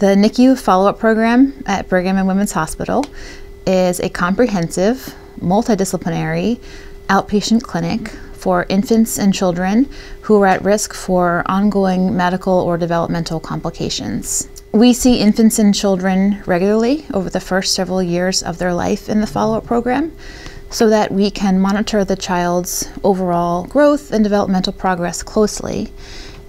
The NICU Follow-up Program at Brigham and Women's Hospital is a comprehensive, multidisciplinary outpatient clinic for infants and children who are at risk for ongoing medical or developmental complications. We see infants and children regularly over the first several years of their life in the follow-up program so that we can monitor the child's overall growth and developmental progress closely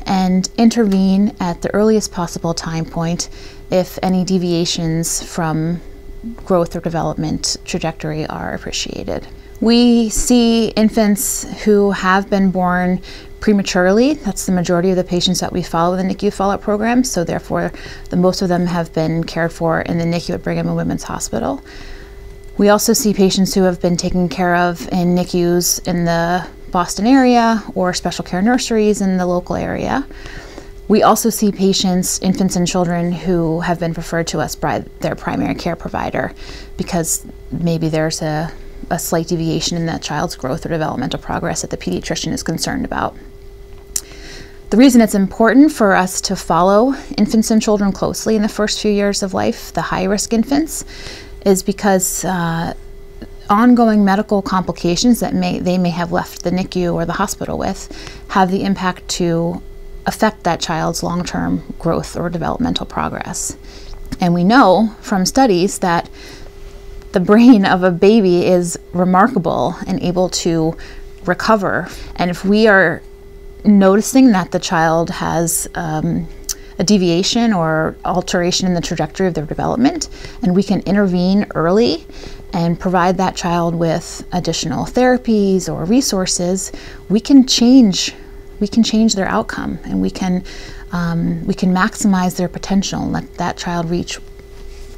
and intervene at the earliest possible time point if any deviations from growth or development trajectory are appreciated. We see infants who have been born prematurely. That's the majority of the patients that we follow in the NICU Follow-up Program, so therefore most of them have been cared for in the NICU at Brigham and Women's Hospital. We also see patients who have been taken care of in NICUs in the Boston area or special care nurseries in the local area. We also see patients, infants and children, who have been referred to us by their primary care provider because maybe there's a slight deviation in that child's growth or developmental progress that the pediatrician is concerned about. The reason it's important for us to follow infants and children closely in the first few years of life, the high-risk infants, is because ongoing medical complications that they may have left the NICU or the hospital with have the impact to affect that child's long-term growth or developmental progress. And we know from studies that the brain of a baby is remarkable and able to recover. And if we are noticing that the child has a deviation or alteration in the trajectory of their development, and we can intervene early and provide that child with additional therapies or resources, we can change their outcome, and we can maximize their potential and let that child reach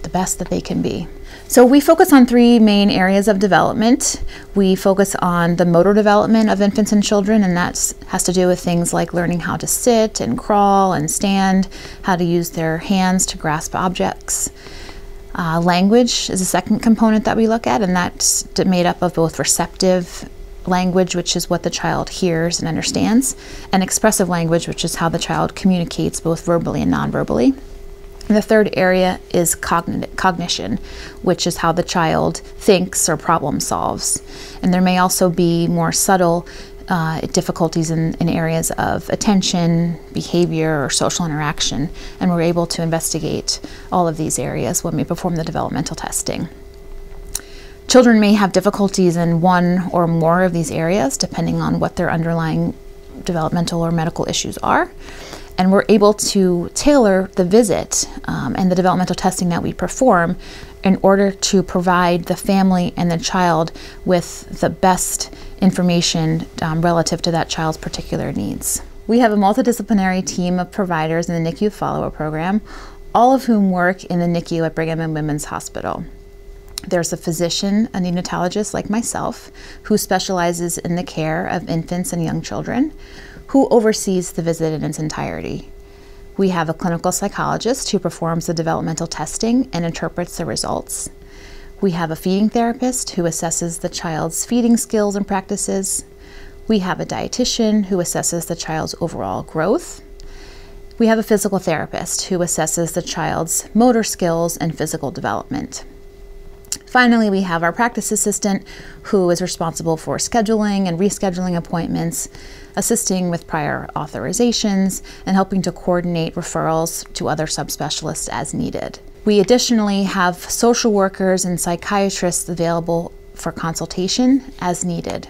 the best that they can be. So we focus on three main areas of development. We focus on the motor development of infants and children, and that has to do with things like learning how to sit and crawl and stand, how to use their hands to grasp objects. Language is a second component that we look at, and that's made up of both receptive language, which is what the child hears and understands, and expressive language, which is how the child communicates both verbally and non-verbally. And the third area is cognition, which is how the child thinks or problem solves. And there may also be more subtle difficulties in areas of attention, behavior, or social interaction, and we're able to investigate all of these areas when we perform the developmental testing. Children may have difficulties in one or more of these areas depending on what their underlying developmental or medical issues are, and we're able to tailor the visit and the developmental testing that we perform in order to provide the family and the child with the best information relative to that child's particular needs. We have a multidisciplinary team of providers in the NICU Follow-up Program, all of whom work in the NICU at Brigham and Women's Hospital. There's a physician, a neonatologist like myself, who specializes in the care of infants and young children, who oversees the visit in its entirety. We have a clinical psychologist who performs the developmental testing and interprets the results. We have a feeding therapist who assesses the child's feeding skills and practices. We have a dietitian who assesses the child's overall growth. We have a physical therapist who assesses the child's motor skills and physical development. Finally, we have our practice assistant who is responsible for scheduling and rescheduling appointments, assisting with prior authorizations, and helping to coordinate referrals to other subspecialists as needed. We additionally have social workers and psychiatrists available for consultation as needed.